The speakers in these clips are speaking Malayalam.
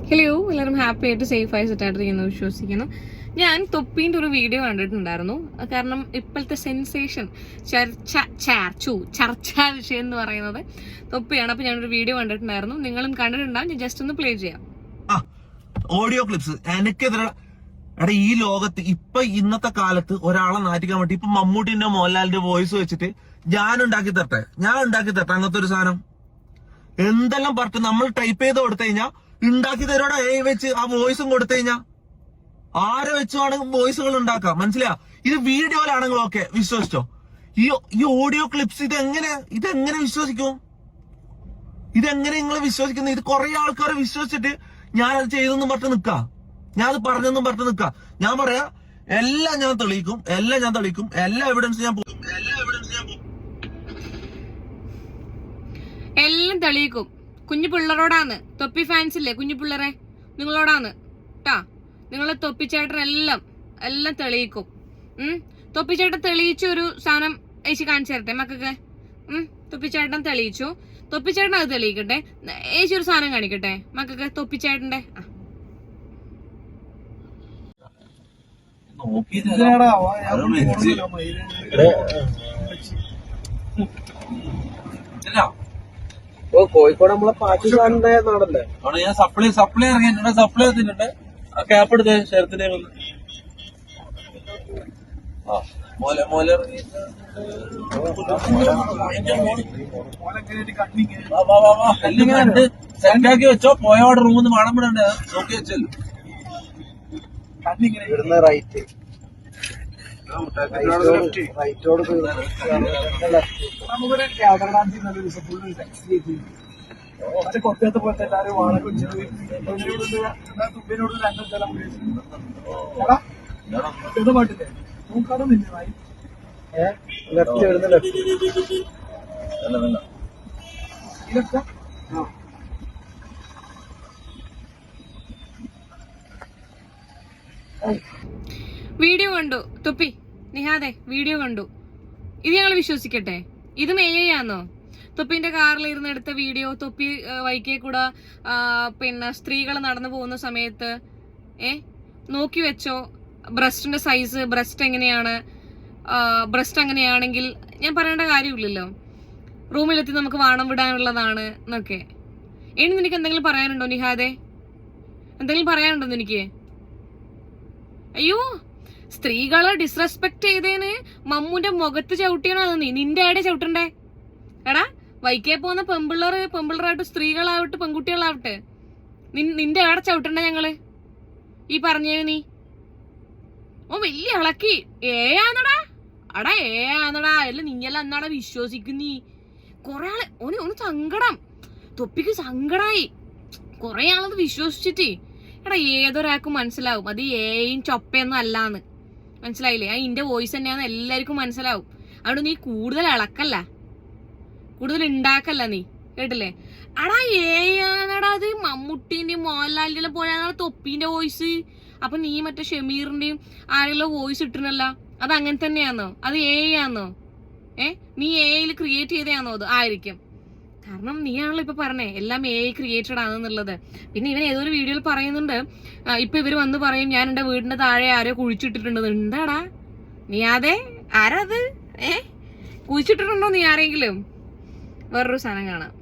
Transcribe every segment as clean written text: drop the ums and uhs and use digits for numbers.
ഹലോ, എല്ലാവരും ഹാപ്പി ആയിട്ട് സേഫ് ആയി സെറ്റായിട്ടിരിക്കുന്നു വിശ്വസിക്കുന്നു. ഞാൻ തൊപ്പീൻ്റെ ഒരു വീഡിയോ കണ്ടിട്ടുണ്ടായിരുന്നു. കാരണം ഇപ്പോഴത്തെ സെൻസേഷൻ ചർച്ചാ വിഷയം എന്ന് പറയുന്നത് തൊപ്പിയാണ്. അപ്പൊ ഞാനൊരു വീഡിയോ കണ്ടിട്ടുണ്ടായിരുന്നു, നിങ്ങളും കണ്ടിട്ടുണ്ടാവും. ഞാൻ ജസ്റ്റ് ഒന്ന് പ്ലേ ചെയ്യാം. ഓഡിയോ ക്ലിപ്സ് എനിക്കെതിരെ ഈ ലോകത്ത് ഇപ്പൊ ഇന്നത്തെ കാലത്ത് ഒരാളെ നാറ്റിക്കാൻ വേണ്ടി ഇപ്പൊ മമ്മൂട്ടിന്റെ മോഹൻലാലിന്റെ വോയിസ് വെച്ചിട്ട് ഞാൻ ഉണ്ടാക്കി തരട്ടെ അങ്ങനത്തെ ഒരു സാധനം എന്തെല്ലാം പറഞ്ഞിട്ട് നമ്മൾ ടൈപ്പ് ചെയ്ത് കൊടുത്തു കഴിഞ്ഞാൽ ഉണ്ടാക്കി തരോടെ വെച്ച് ആ വോയിസും കൊടുത്തു കഴിഞ്ഞാൽ ആരെ വെച്ചുവാണെങ്കിൽ വോയിസുകൾ ഉണ്ടാക്കാം. മനസ്സിലാ? ഇത് വീഡിയോയിലാണെങ്കിൽ ഓക്കെ, വിശ്വസിച്ചോ. ഈ ഓഡിയോ ക്ലിപ്സ് ഇതെങ്ങനെ വിശ്വസിക്കും? ഇതെങ്ങനെ നിങ്ങൾ വിശ്വസിക്കുന്നു? ഇത് കുറെ ആൾക്കാർ വിശ്വസിച്ചിട്ട് ഞാനത് ചെയ്തെന്നും പറഞ്ഞ് നിൽക്കാം, ഞാനത് പറഞ്ഞെന്നും പറഞ്ഞ് നിൽക്കാം. ഞാൻ പറയാ എല്ലാം ഞാൻ തെളിയിക്കും, എല്ലാ എവിഡൻസ് ഞാൻ എല്ലാം തെളിയിക്കും. കുഞ്ഞു പിള്ളേരോടാണ്, തൊപ്പി ഫാൻസ് ഇല്ലേ കുഞ്ഞു പിള്ളേരെ, നിങ്ങളോടാണ് ട്ടാ. നിങ്ങളെ തൊപ്പിച്ചേട്ടനെല്ലാം തെളിയിക്കും. തൊപ്പിച്ചേട്ടൻ തെളിയിച്ച ഒരു സാധനം ഏച്ചി കാണിച്ചു തരട്ടെ മക്കൾക്ക്. തൊപ്പിച്ചേട്ടൻ തെളിയിച്ചു, തൊപ്പിച്ചേട്ടൻ അത് തെളിയിക്കട്ടെ. ഏച്ചി ഒരു സാധനം കാണിക്കട്ടെ മക്കൾക്ക് തൊപ്പിച്ചേട്ടന്റെ. കോഴിക്കോട് നമ്മളെ പാകിസ്ഥാനിന്റെ നാടല്ലേ? അവിടെ ഞാൻ സപ്ലൈ ഇറങ്ങി സപ്ലൈ എത്തിയിട്ടുണ്ട്. ആ ക്യാപ്പ് എടുത്തേ ശരത്തിന്റെ സെറ്റാക്കി വെച്ചോ. പോയോടെ റൂമിന്ന് മണം വിടണ്ടേ നോക്കി വെച്ചല്ലോ. ഇവിടുന്ന് റൈറ്റ് റൈറ്റോട് കൊക്കത്തെ പോലത്തെ എല്ലാവരും വാളൊക്കെ വെച്ചിട്ട് തുമ്പിനോട് രണ്ടും സ്ഥലം പാട്ടില്ലേ നോക്കാതെ നിന്നെ ലെഫ്റ്റ് ഇവിടുന്ന് ലെഫ്റ്റ് ഇതൊക്കെ വീഡിയോ കണ്ടു തൊപ്പി നിഹാദെ, വീഡിയോ കണ്ടു. ഇത് ഞങ്ങൾ വിശ്വസിക്കട്ടെ? ഇതും AI ആണോ? തൊപ്പിന്റെ കാറിൽ ഇരുന്ന് എടുത്ത വീഡിയോ, തൊപ്പി വൈക്കേ കൂടെ പിന്നെ സ്ത്രീകൾ നടന്നു പോകുന്ന സമയത്ത് നോക്കി വെച്ചോ. ബ്രസ്റ്റിന്റെ സൈസ്, ബ്രസ്റ്റ് എങ്ങനെയാണ്, ബ്രസ്റ്റ് അങ്ങനെയാണെങ്കിൽ ഞാൻ പറയേണ്ട കാര്യമില്ലല്ലോ. റൂമിലെത്തി നമുക്ക് വാണം വിടാനുള്ളതാണ് എന്നൊക്കെ. ഇനി നിനക്ക് എന്തെങ്കിലും പറയാനുണ്ടോ നിഹാദെ? എന്തെങ്കിലും പറയാനുണ്ടോ നിനക്ക്? അയ്യോ, സ്ത്രീകളെ ഡിസ്റെസ്പെക്ട് ചെയ്തേന് മമ്മൂന്റെ മുഖത്ത് ചവിട്ടിയാണോ നീ? നിന്റെ ആടെ ചവിട്ടണ്ടേ? എടാ, വൈക്കേ പോകുന്ന പെമ്പിള്ളറാവട്ടെ, സ്ത്രീകളാവട്ടെ, പെൺകുട്ടികളാവട്ടെ, നിന്റെ ആടെ ചവിട്ടണ്ടേ ഞങ്ങള്? ഈ പറഞ്ഞേന് നീ വലിയ ഇളക്കി ആന്നടാ. അല്ല നീയല്ല എന്നാടാ വിശ്വസിക്കുന്നീ? കൊറേ ആള് ഒന്ന് സങ്കടം, തൊപ്പിക്ക് സങ്കടായി. കൊറേ ആളത് വിശ്വസിച്ചിട്ട്. എടാ, ഏതൊരാൾക്കും മനസ്സിലാവും അത് ഏയും ചൊപ്പയൊന്നും അല്ലാന്ന്. മനസ്സിലായില്ലേ? ഇന്റെ വോയിസ് തന്നെയാന്ന് എല്ലാവർക്കും മനസ്സിലാവും. അതുകൊണ്ട് നീ കൂടുതൽ ഇളക്കല്ല, കൂടുതൽ ഉണ്ടാക്കല്ല നീ, കേട്ടില്ലേ? അടാ, ഏയാണടാ അത് മമ്മൂട്ടിന്റെയും മോഹൻലാലിന്റെ പോലെയാണ് തൊപ്പീന്റെ വോയിസ്. അപ്പൊ നീ മറ്റേ ഷമീറിന്റെയും ആരെല്ലാം വോയിസ് ഇട്ടിരുന്നല്ല, അത് അങ്ങനെ തന്നെയാന്നോ? അത് ആന്നോ? നീ AI ക്രിയേറ്റ് ചെയ്തയാന്നോ? അത് ആയിരിക്കും. കാരണം നീയാണല്ലോ ഇപ്പൊ പറഞ്ഞേ എല്ലാം AI ക്രിയേറ്റഡ് ആണെന്നുള്ളത്. പിന്നെ ഇവൻ ഏതൊരു വീഡിയോയിൽ പറയുന്നുണ്ട്, ഇപ്പൊ ഇവര് വന്ന് പറയും ഞാൻ എന്റെ വീടിന്റെ താഴെ ആരോ കുഴിച്ചിട്ടിട്ടുണ്ടെന്ന്. എന്താടാ നീ അതെ? ആരാത്? കുഴിച്ചിട്ടിട്ടുണ്ടോ നീ ആരെങ്കിലും? വേറൊരു സാധനം കാണാം.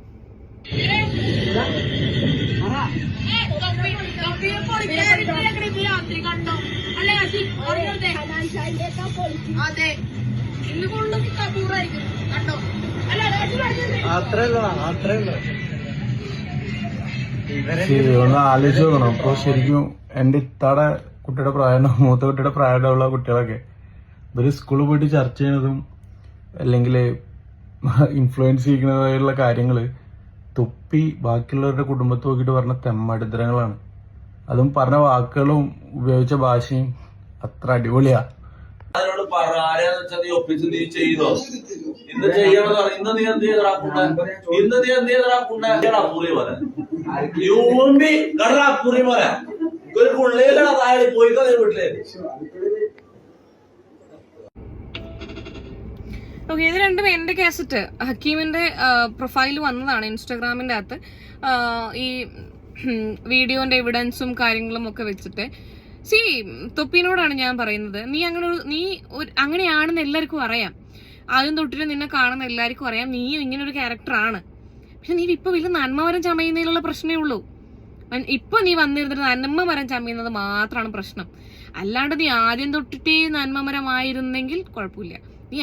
ഒന്ന് ആലോചിച്ച് നോക്കണം. അപ്പൊ ശരിക്കും എന്റെ ഇത്താടെ കുട്ടിയുടെ പ്രായം, മൂത്ത കുട്ടിയുടെ പ്രായമുള്ള കുട്ടികളൊക്കെ ഇവര് സ്കൂളിൽ പോയിട്ട് ചർച്ച ചെയ്യണതും അല്ലെങ്കിൽ ഇൻഫ്ലുവൻസ് ചെയ്യുന്നതായുള്ള കാര്യങ്ങള് തൊപ്പി ബാക്കിയുള്ളവരുടെ കുടുംബത്തെ നോക്കിയിട്ട് പറഞ്ഞ തെമ്മടിത്തരങ്ങളാണ്. അതും പറഞ്ഞ വാക്കുകളും ഉപയോഗിച്ച ഭാഷയും അത്ര അടിപൊളിയാ. അതിനോട് പറ, ആരെയാന്ന് വെച്ചാൽ നീ ഒപ്പിച്ച് നീ ചെയ്തോ? ഇന്ന് ചെയ്യണമെന്ന് പറ. ഇന്ന് നീ എന്ത് ചെയ്തടാ പൂറി പോലെ പൂറി പോലെ ഒരു പുള്ളിയിലാണ് താഴെ പോയിക്കോ നീ വീട്ടില്. ഓക്കെ, ഇത് രണ്ടും എന്റെ കാസറ്റ് ഹക്കീമിന്റെ പ്രൊഫൈൽ വന്നതാണ് ഇൻസ്റ്റാഗ്രാമിന്റെ അകത്ത്. ഈ വീഡിയോന്റെ എവിഡൻസും കാര്യങ്ങളും ഒക്കെ വെച്ചിട്ട് തൊപ്പിനോടാണ് ഞാൻ പറയുന്നത്. അങ്ങനെയാണെന്ന് എല്ലാവർക്കും അറിയാം. ആദ്യം തൊട്ടിട്ട് നിന്നെ കാണുന്ന എല്ലാവർക്കും അറിയാം നീ ഇങ്ങനെ ഒരു ക്യാരക്ടറാണ്. പക്ഷെ നീ ഇപ്പൊ വലിയ നന്മമരം ചമയുന്നതിലുള്ള പ്രശ്നമേ ഉള്ളൂ. ഇപ്പൊ നീ വന്നിരുന്നിട്ട് നന്മമരം ചമയുന്നത് മാത്രമാണ് പ്രശ്നം. അല്ലാണ്ട് നീ ആദ്യം തൊട്ടിട്ടേ നന്മമരമായിരുന്നെങ്കിൽ കുഴപ്പമില്ല. നീ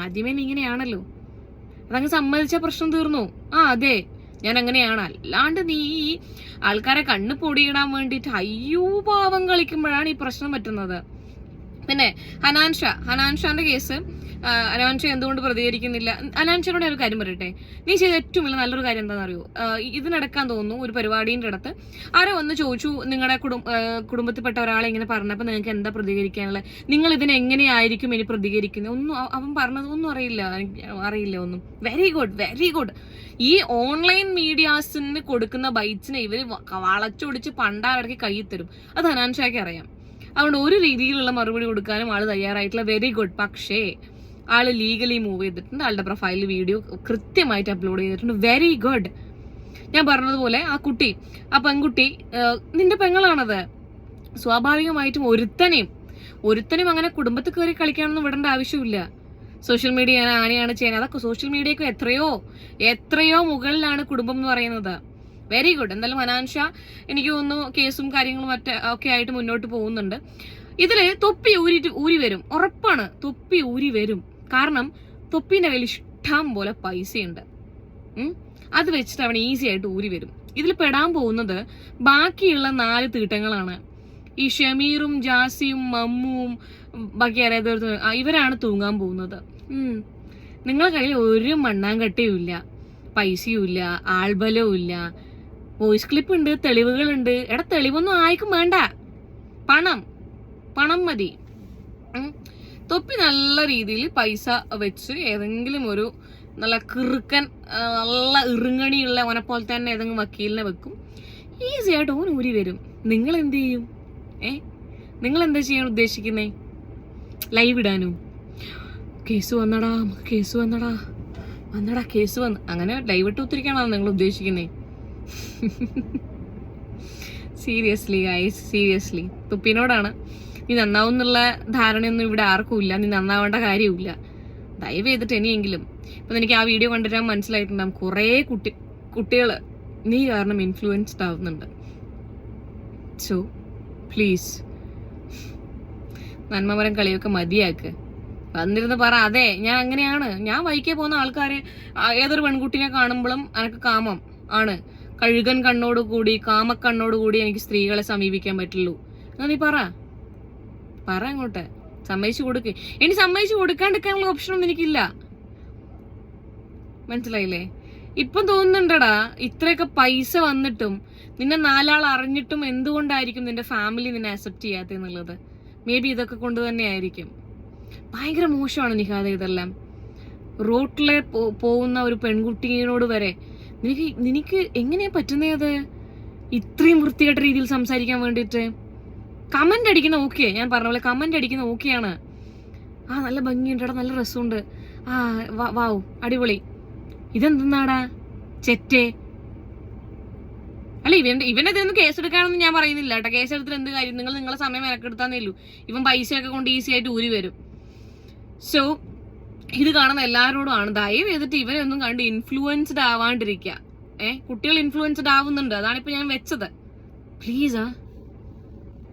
ആദ്യമേ നീ ഇങ്ങനെയാണല്ലോ, അതങ്ങ് സമ്മതിച്ച പ്രശ്നം തീർന്നു. അതെ ഞാൻ അങ്ങനെയാണ്. അല്ലാണ്ട് നീ ആൾക്കാരെ കണ്ണ് പൊടിയിടാൻ വേണ്ടിയിട്ട് അയ്യോ പാവം കളിക്കുമ്പോഴാണ് ഈ പ്രശ്നം പറ്റുന്നത്. പിന്നെ ഹനാൻഷാന്റെ കേസ്, ഹനാൻഷ എന്തുകൊണ്ട് പ്രതികരിക്കുന്നില്ല? ഹനാൻഷയോട് ഒരു കാര്യം പറയട്ടെ, നീ ചെയ്ത ഏറ്റവും വലിയ നല്ലൊരു കാര്യം എന്താണെന്ന് അറിയോ? ഇതിനടക്കാൻ തോന്നുന്നു ഒരു പരിപാടിന്റെ അടുത്ത് ആരോ വന്ന് ചോദിച്ചു, നിങ്ങളുടെ കുടുംബത്തിൽപ്പെട്ട ഒരാളെ ഇങ്ങനെ പറഞ്ഞപ്പോൾ നിങ്ങൾക്ക് എന്താ പ്രതികരിക്കാനുള്ളത്, നിങ്ങൾ ഇതിനെങ്ങനെയായിരിക്കും ഇനി പ്രതികരിക്കുന്നത്? അവൻ പറഞ്ഞത് ഒന്നും അറിയില്ല ഒന്നും. Very good. ഈ ഓൺലൈൻ മീഡിയാസിന് കൊടുക്കുന്ന ബൈറ്റ്സിനെ ഇവര് വളച്ചൊടിച്ച് പണ്ടാരടക്കി കയ്യിൽ തരും. അത് ഹനാൻഷയ്ക്ക് അറിയാം. അതുകൊണ്ട് ഒരു രീതിയിലുള്ള മറുപടി കൊടുക്കാനും ആള് തയ്യാറായിട്ടുള്ള വെരി ഗുഡ്. പക്ഷേ ആള് ലീഗലി മൂവ് ചെയ്തിട്ടുണ്ട്. ആളുടെ പ്രൊഫൈലിൽ വീഡിയോ കൃത്യമായിട്ട് അപ്ലോഡ് ചെയ്തിട്ടുണ്ട്. Very good. ഞാൻ പറഞ്ഞതുപോലെ ആ പെൺകുട്ടി നിന്റെ പെങ്ങളാണത്. സ്വാഭാവികമായിട്ടും ഒരുത്തനും അങ്ങനെ കുടുംബത്തിൽ കയറി കളിക്കാനൊന്നും വിടേണ്ട ആവശ്യമില്ല. സോഷ്യൽ മീഡിയ ആനെയാണ് ചെയ്യുന്നത്. അതൊക്കെ സോഷ്യൽ മീഡിയക്ക് എത്രയോ മുകളിലാണ് കുടുംബം എന്ന് പറയുന്നത്. Very good. എന്തായാലും ഹനാൻഷ എനിക്ക് തോന്നുന്നു കേസും കാര്യങ്ങളും ഒക്കെ ആയിട്ട് മുന്നോട്ട് പോകുന്നുണ്ട്. ഇതില് തൊപ്പി ഊരി വരും, ഉറപ്പാണ്. തൊപ്പി ഊരി വരും. കാരണം തൊപ്പിന്റെ കയ്യിൽ ഇഷ്ടം പോലെ പൈസയുണ്ട്. അത് വെച്ചിട്ട് അവൻ ഈസി ആയിട്ട് ഊരി വരും. ഇതിൽ പെടാൻ പോകുന്നത് ബാക്കിയുള്ള 4 തീട്ടങ്ങളാണ്. ഈ ഷമീറും ജാസിയും മമ്മുവും ബാക്കി അറിയാത്ത ഇവരാണ് തൂങ്ങാൻ പോകുന്നത്. നിങ്ങളുടെ കയ്യിൽ ഒരു മണ്ണാങ്കട്ടയും ഇല്ല, പൈസയും ഇല്ല, ആൾബലവും ഇല്ല. വോയിസ് ക്ലിപ്പ് ഉണ്ട്, തെളിവുകളുണ്ട്. തെളിവൊന്നും ആർക്കും വേണ്ട, പണം മതി. തൊപ്പി നല്ല രീതിയിൽ പൈസ വെച്ച് ഏതെങ്കിലും ഒരു നല്ല കിറുക്കൻ നല്ല ഇറുങ്ങണിയുള്ള ഓനെ പോലെ തന്നെ ഏതെങ്കിലും വക്കീലിനെ വെക്കും. ഈസി ആയിട്ട് ഓൻ ഊരി വരും. നിങ്ങൾ എന്ത് ചെയ്യും? നിങ്ങൾ എന്താ ചെയ്യാൻ ഉദ്ദേശിക്കുന്നേ? ലൈവ് ഇടാനോ? കേസ് വന്നടാ കേസ് വന്ന് അങ്ങനെ ലൈവ് ഇട്ട് ഒത്തിരിക്കാണോ നിങ്ങൾ ഉദ്ദേശിക്കുന്നേ? സീരിയസ്ലി തുപ്പിനോടാണ്. നീ നന്നാവും എന്നുള്ള ധാരണയൊന്നും ഇവിടെ ആർക്കും ഇല്ല. നീ നന്നാവേണ്ട കാര്യമില്ല. ദയവ് ചെയ്തിട്ട് ഇനിയെങ്കിലും ഇപ്പൊ എനിക്ക് ആ വീഡിയോ കണ്ടിട്ട് മനസ്സിലായിട്ടുണ്ടാകും കുറെ കുട്ടികൾ നീ കാരണം ഇൻഫ്ലുവൻസ്ഡ് ആവുന്നുണ്ട്. സോ പ്ലീസ് നന്മമരം കളിയൊക്കെ മതിയാക്ക്. വന്നിരുന്ന് പറ, അതെ ഞാൻ അങ്ങനെയാണ്, ഞാൻ വൈകി പോകുന്ന ആൾക്കാര് ഏതൊരു പെൺകുട്ടിനെ കാണുമ്പോഴും എനിക്ക് കാമം ആണ്, കഴുകൻ കണ്ണോടുകൂടി കാമക്കണ്ണോടുകൂടി എനിക്ക് സ്ത്രീകളെ സമീപിക്കാൻ പറ്റുള്ളൂ എന്നാ നീ പറ അങ്ങോട്ട്. സമ്മതിച്ചു കൊടുക്ക്. ഇനി സമ്മതിച്ചു കൊടുക്കാണ്ടിരിക്കാനുള്ള ഓപ്ഷനൊന്നും എനിക്കില്ല. മനസ്സിലായില്ലേ? ഇപ്പം തോന്നുന്നുണ്ടടാ ഇത്രയൊക്കെ പൈസ വന്നിട്ടും നിന്നെ 4 ആൾ അറിഞ്ഞിട്ടും എന്തുകൊണ്ടായിരിക്കും നിന്റെ ഫാമിലി നിന്നെ അക്സെപ്റ്റ് ചെയ്യാത്തെന്നുള്ളത്. മേ ബി ഇതൊക്കെ കൊണ്ട് തന്നെ ആയിരിക്കും. ഭയങ്കര മോശമാണ് നിഹാദ ഇതെല്ലാം. റോട്ടിലെ പോകുന്ന ഒരു പെൺകുട്ടിയോട് വരെ നിനക്ക് എങ്ങനെയാ പറ്റുന്നത് ഇത്രയും വൃത്തികെട്ട രീതിയിൽ സംസാരിക്കാൻ വേണ്ടിയിട്ട്? കമന്റ് അടിക്കുന്ന ഓക്കെ, ഞാൻ പറഞ്ഞ പോലെ കമന്റ് അടിക്കുന്ന ഓക്കെയാണ്. നല്ല ഭംഗിയുണ്ട്, നല്ല രസമുണ്ട്, വാവ് അടിപൊളി. ഇതെന്താടാ ചെറ്റേ? അല്ല ഇവന്റെ ഇതിനൊന്നും കേസെടുക്കാനൊന്നും ഞാൻ പറയുന്നില്ല കേട്ടോ. കേസെടുത്തിട്ട് എന്ത് കാര്യം? നിങ്ങളെ സമയം മെനക്കെടുത്താന്നേലൂ. ഇവൻ പൈസയൊക്കെ കൊണ്ട് ഈസി ആയിട്ട് ഊരി വരും. സോ ഇത് കാണുന്ന എല്ലാവരോടും ആണ്, ദയവ് ചെയ്തിട്ട് ഇവരെ ഒന്നും കണ്ട് ഇൻഫ്ലുവൻസ്ഡ് ആവാണ്ടിരിക്കുക. കുട്ടികൾ ഇൻഫ്ലുവൻസ്ഡ് ആവുന്നുണ്ട്, അതാണിപ്പോ ഞാൻ വെച്ചത്. പ്ലീസ്